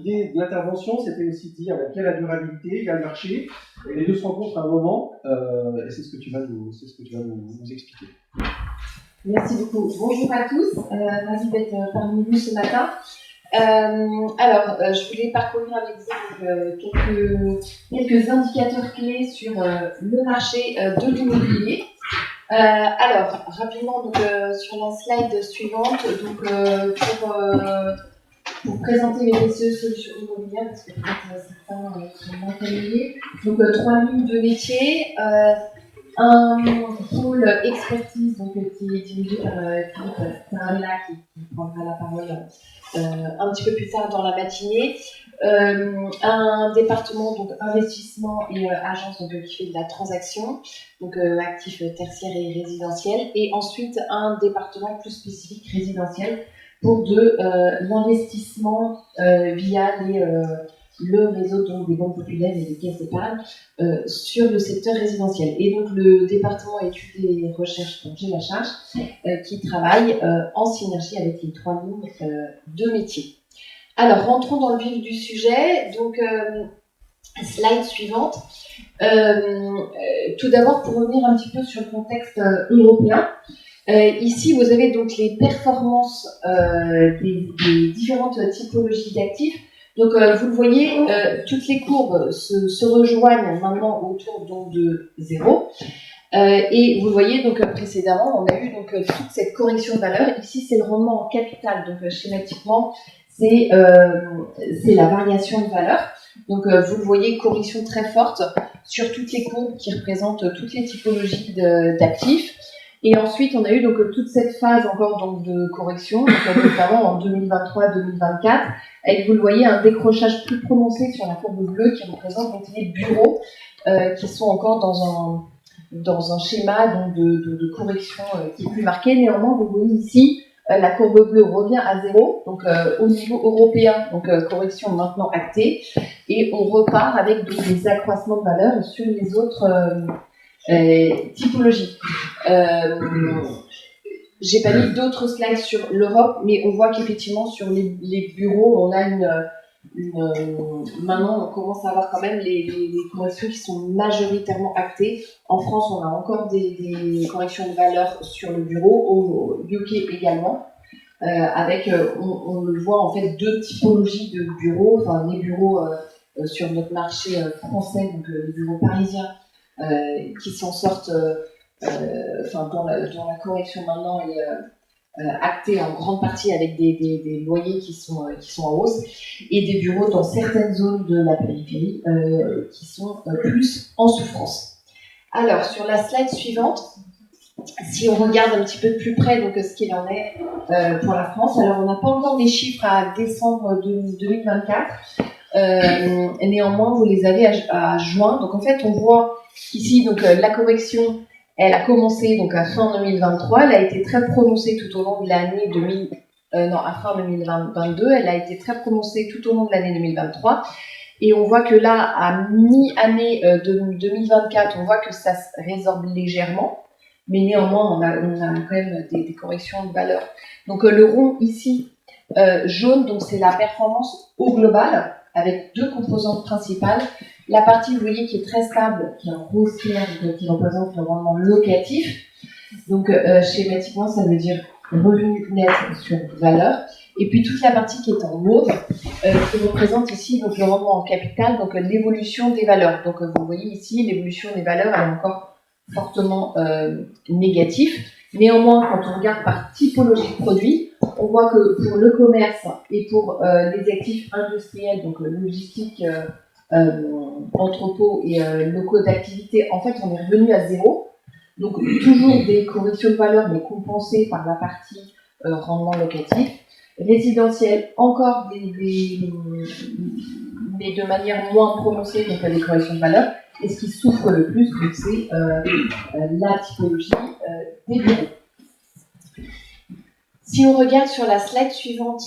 L'idée de l'intervention, c'était aussi de dire quelle est la durabilité, il y a le marché, et les deux se rencontrent à un moment, et c'est ce que tu vas nous expliquer. Merci beaucoup. Bonjour à tous, ravi d'être parmi vous ce matin. Je voulais parcourir avec vous quelques indicateurs clés sur le marché de l'immobilier. Rapidement, sur la slide suivante, pour présenter mes précieuses solutions immobilières, parce que peut-être certains sont moins familiers. Donc, 3 lignes de métier, un pôle expertise qui est dirigé par Philippe Sarabella, qui prendra la parole un petit peu plus tard dans la matinée. Un département donc investissement et agence qui fait de la transaction, actifs tertiaires et résidentiels, et ensuite un département plus spécifique résidentiel pour de l'investissement via le réseau des banques populaires et des caisses d'épargne sur le secteur résidentiel. Et donc le département études et recherche dont j'ai la charge qui travaille en synergie avec les 3 lignes de métier. Alors rentrons dans le vif du sujet. Slide suivante. Tout d'abord, pour revenir un petit peu sur le contexte européen, ici vous avez donc les performances des différentes typologies d'actifs. Donc vous le voyez, toutes les courbes se rejoignent maintenant autour de 0. Et vous le voyez, précédemment, on a eu toute cette correction de valeur. Ici, c'est le rendement en capital. Donc schématiquement, c'est la variation de valeur. Donc vous le voyez, correction très forte sur toutes les courbes qui représentent toutes les typologies d'actifs. Et ensuite, on a eu toute cette phase encore de correction, notamment en 2023-2024, avec, vous le voyez, un décrochage plus prononcé sur la courbe bleue qui représente les bureaux qui sont encore dans un schéma de correction qui est plus marqué. Néanmoins, vous voyez ici, la courbe bleue revient à 0, au niveau européen, correction maintenant actée, et on repart avec des accroissements de valeur sur les autres typologies. J'ai pas mis d'autres slides sur l'Europe, mais on voit qu'effectivement sur les bureaux, on a maintenant on commence à avoir quand même les corrections qui sont majoritairement actées. En France, on a encore des corrections de valeur sur le bureau, au UK également, avec, on le voit en fait, 2 typologies de bureaux, les bureaux sur notre marché français, les bureaux parisiens, qui s'en sortent dont la correction maintenant est actée en grande partie avec des loyers qui sont en hausse, et des bureaux dans certaines zones de la périphérie qui sont plus en souffrance. Alors, sur la slide suivante, si on regarde un petit peu de plus près ce qu'il en est pour la France, alors on n'a pas encore les chiffres à décembre 2024, néanmoins vous les avez à juin. Donc en fait on voit ici la correction, elle a commencé à fin 2023, elle a été très prononcée tout au long de l'année à fin 2022, elle a été très prononcée tout au long de l'année 2023, et on voit que là, à mi-année 2024, on voit que ça se résorbe légèrement, mais néanmoins on a quand même des corrections de valeur. Donc le rond ici, jaune, c'est la performance au global, avec 2 composantes principales. La partie, vous voyez, qui est très stable, qui est en rose clair, qui représente le rendement locatif. Schématiquement, ça veut dire revenu net sur valeur. Et puis toute la partie qui est en mauve, qui représente ici le rendement en capital, l'évolution des valeurs. Vous voyez ici, l'évolution des valeurs elle est encore fortement négative. Néanmoins, quand on regarde par typologie de produit, on voit que pour le commerce et pour les actifs industriels, logistique, entrepôts et locaux d'activité, en fait, on est revenu à 0. Donc, toujours des corrections de valeur, mais compensées par la partie rendement locatif. Résidentiel, encore mais de manière moins prononcée, des corrections de valeur. Et ce qui souffre le plus, c'est la typologie des bureaux. Si on regarde sur la slide suivante,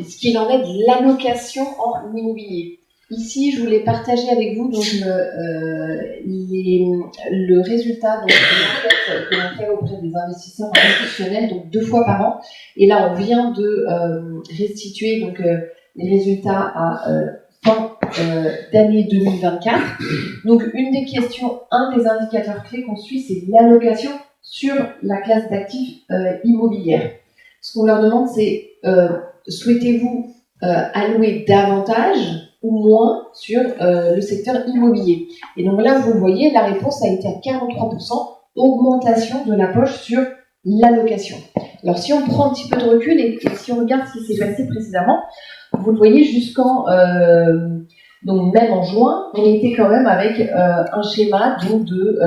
ce qu'il en est de l'allocation en immobilier. Ici, je voulais partager avec vous donc, le résultat donc, de l'enquête que l'on fait auprès des investisseurs institutionnels, donc 2 fois par an. Et là, on vient de restituer donc, les résultats à fin d'année 2024. Donc, une des questions, un des indicateurs clés qu'on suit, c'est l'allocation sur la classe d'actifs immobilières. Ce qu'on leur demande, c'est souhaitez-vous allouer davantage ou moins sur le secteur immobilier. Et donc là, vous le voyez, la réponse a été à 43%, augmentation de la poche sur l'allocation. Alors si on prend un petit peu de recul et si on regarde ce qui s'est passé précédemment, vous le voyez jusqu'en... donc même en juin, on était quand même avec un schéma donc, de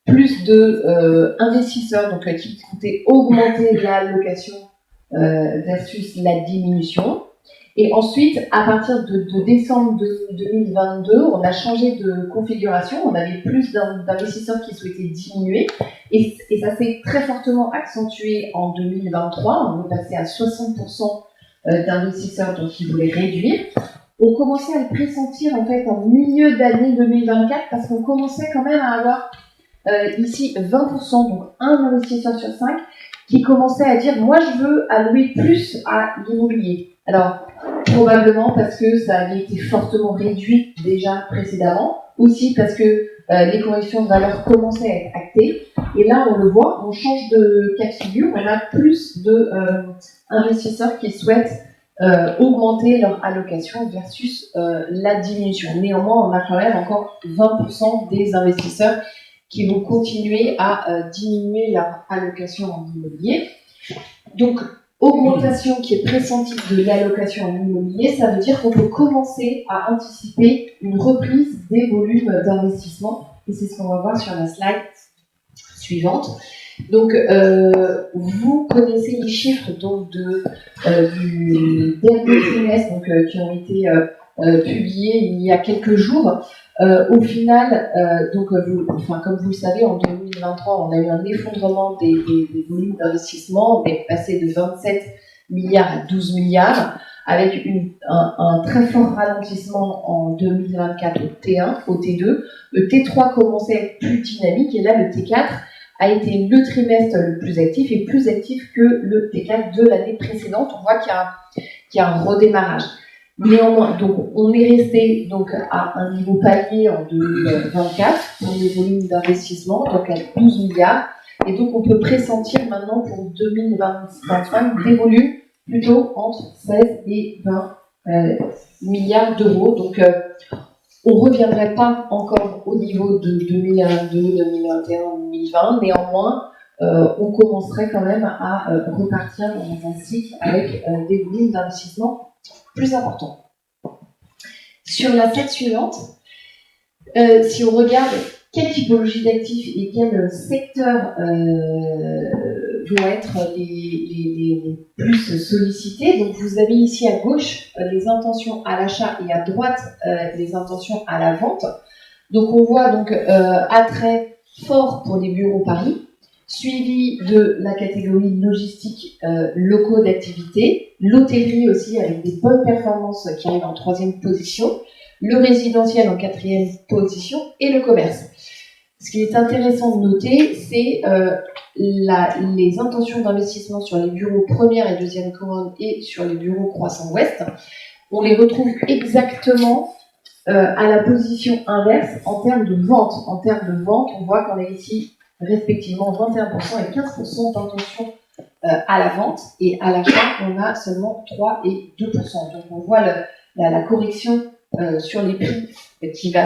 plus de investisseurs donc, qui comptaient augmenter l'allocation versus la diminution. Et ensuite, à partir de décembre 2022, on a changé de configuration. On avait plus d'investisseurs qui souhaitaient diminuer. Et ça s'est très fortement accentué en 2023. On est passé à 60% d'investisseurs donc, qui voulaient réduire. On commençait à le pressentir en fait en milieu d'année 2024 parce qu'on commençait quand même à avoir ici 20%, donc un investisseur sur 5, qui commençait à dire « moi je veux allouer plus à l'immobilier ». Alors, probablement parce que ça avait été fortement réduit déjà précédemment, aussi parce que les corrections de valeur commençaient à être actées. Et là, on le voit, on change de cas de figure, on a plus d'investisseurs qui souhaitent augmenter leur allocation versus la diminution. Néanmoins, on a quand même encore 20% des investisseurs qui vont continuer à diminuer leur allocation en immobilier. Donc, augmentation qui est pressentie de l'allocation en immobilier, ça veut dire qu'on peut commencer à anticiper une reprise des volumes d'investissement. Et c'est ce qu'on va voir sur la slide suivante. Donc, vous connaissez les chiffres donc, du dernier trimestre donc, qui ont été publiés il y a quelques jours. Au final, donc, comme vous le savez, en 2023, on a eu un effondrement des volumes d'investissement. On est passé de 27 milliards à 12 milliards, avec un très fort ralentissement en 2024 au T1, au T2. Le T3 commençait à être plus dynamique, et là, le T4 a été le trimestre le plus actif, et plus actif que le T4 de l'année précédente. On voit qu'il y a un redémarrage. Néanmoins, donc, on est resté donc, à un niveau palier en 2024 pour les volumes d'investissement, donc à 12 milliards. Et donc, on peut pressentir maintenant pour 2025 des volumes plutôt entre 16 et 20 milliards d'euros. Donc, on ne reviendrait pas encore au niveau de 2022, 2021, 2020. Néanmoins, on commencerait quand même à repartir dans un cycle avec des volumes d'investissement plus important. Sur la slide suivante, si on regarde quelle typologie d'actifs et quels secteurs vont être les plus sollicités, donc vous avez ici à gauche les intentions à l'achat et à droite les intentions à la vente. Donc on voit donc attrait fort pour les bureaux Paris, suivi de la catégorie logistique, locaux d'activité, l'hôtellerie aussi avec des bonnes performances qui arrivent en 3e position, le résidentiel en 4e position et le commerce. Ce qui est intéressant de noter, c'est les intentions d'investissement sur les bureaux première et deuxième couronne et sur les bureaux croissant ouest. On les retrouve exactement à la position inverse en termes de vente. En termes de vente, on voit qu'on est ici respectivement 21% et 15% d'intention à la vente, et à l'achat, on a seulement 3 et 2%. Donc on voit la correction sur les prix qui va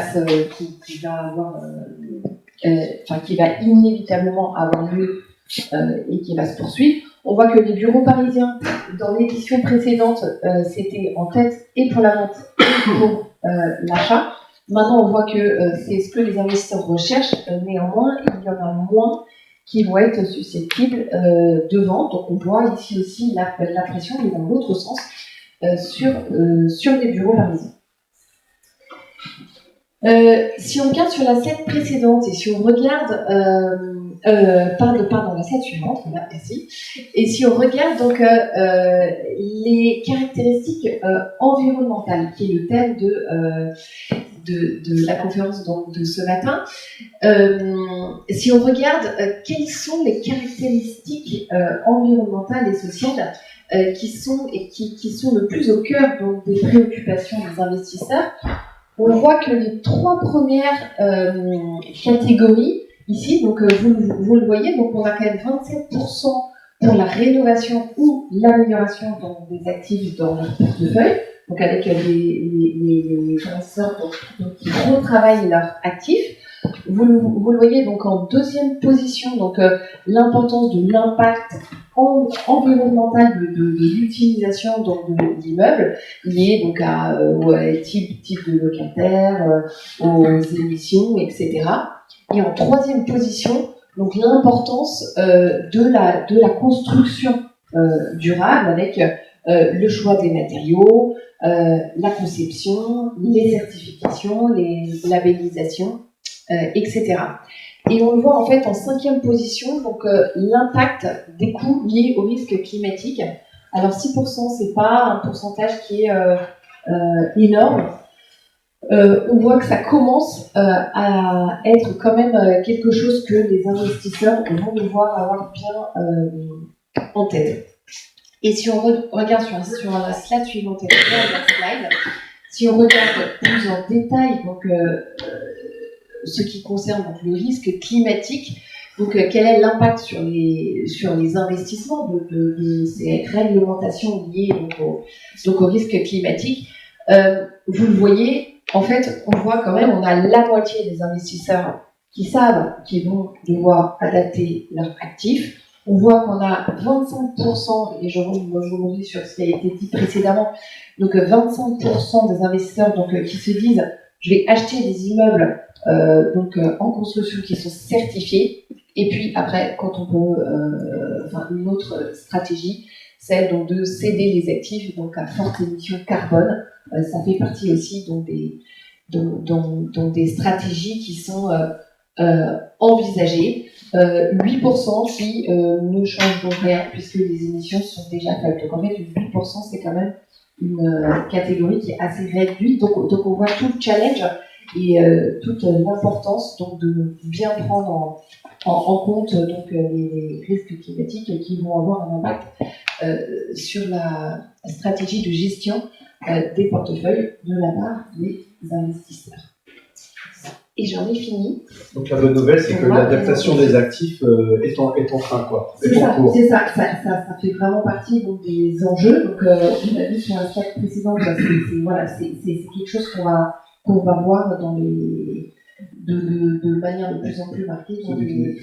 inévitablement avoir lieu et qui va se poursuivre. On voit que les bureaux parisiens, dans l'édition précédente, c'était en tête et pour la vente et pour l'achat. Maintenant, on voit que c'est ce que les investisseurs recherchent. Néanmoins, il y en a moins qui vont être susceptibles de vente. Donc, on voit ici aussi la pression, mais dans l'autre sens, sur les bureaux parisiens. Si on regarde sur la slide précédente et si on regarde, pardon, la slide suivante, voilà, merci. Et si on regarde donc les caractéristiques environnementales, qui est le thème de la conférence donc, de ce matin, si on regarde quelles sont les caractéristiques environnementales et sociales qui sont le plus au cœur donc, des préoccupations des investisseurs, on voit que les 3 premières catégories ici, donc vous le voyez, donc on a quand même 27% pour la rénovation ou l'amélioration des actifs dans leur portefeuille, donc avec les investisseurs qui retravaillent leurs actifs. Vous le voyez donc en deuxième position, donc l'importance de l'impact environnemental de l'utilisation de l'immeuble lié donc à type de locataire, aux émissions, etc. Et en troisième position, donc l'importance de la construction durable avec le choix des matériaux, la conception, les certifications, les labellisations, etc. Et on le voit en fait en 5e position, donc l'impact des coûts liés au risque climatique. Alors 6%, c'est pas un pourcentage qui est énorme. On voit que ça commence à être quand même quelque chose que les investisseurs vont devoir avoir bien en tête. Et si on regarde sur la slide suivante, si on regarde plus en détail donc ce qui concerne donc, le risque climatique, donc quel est l'impact sur les investissements de ces réglementations liées donc au risque climatique. Vous le voyez, en fait, on voit quand même, on a la moitié des investisseurs qui savent qu'ils vont devoir adapter leurs actifs. On voit qu'on a 25%, et je rebondis sur ce qui a été dit précédemment, donc 25% des investisseurs donc, qui se disent je vais acheter des immeubles en construction qui sont certifiés. Et puis après, quand on peut, une autre stratégie, celle donc de céder les actifs donc à forte émission carbone. Ça fait partie aussi donc des stratégies qui sont envisagées. 8% qui ne changent donc rien puisque les émissions sont déjà faibles. Donc en fait, 8% c'est quand même une catégorie qui est assez réduite. Donc on voit tout le challenge et toute l'importance donc de bien prendre en compte donc les risques climatiques qui vont avoir un impact sur la stratégie de gestion des portefeuilles de la part des investisseurs. Et j'en ai fini. Donc la bonne nouvelle, c'est que l'adaptation des actifs est en train, quoi. C'est ça, ça fait vraiment partie donc, des enjeux. Donc on a vu sur la slide précédente, c'est quelque chose qu'on va voir de manière de plus en plus marquée dans les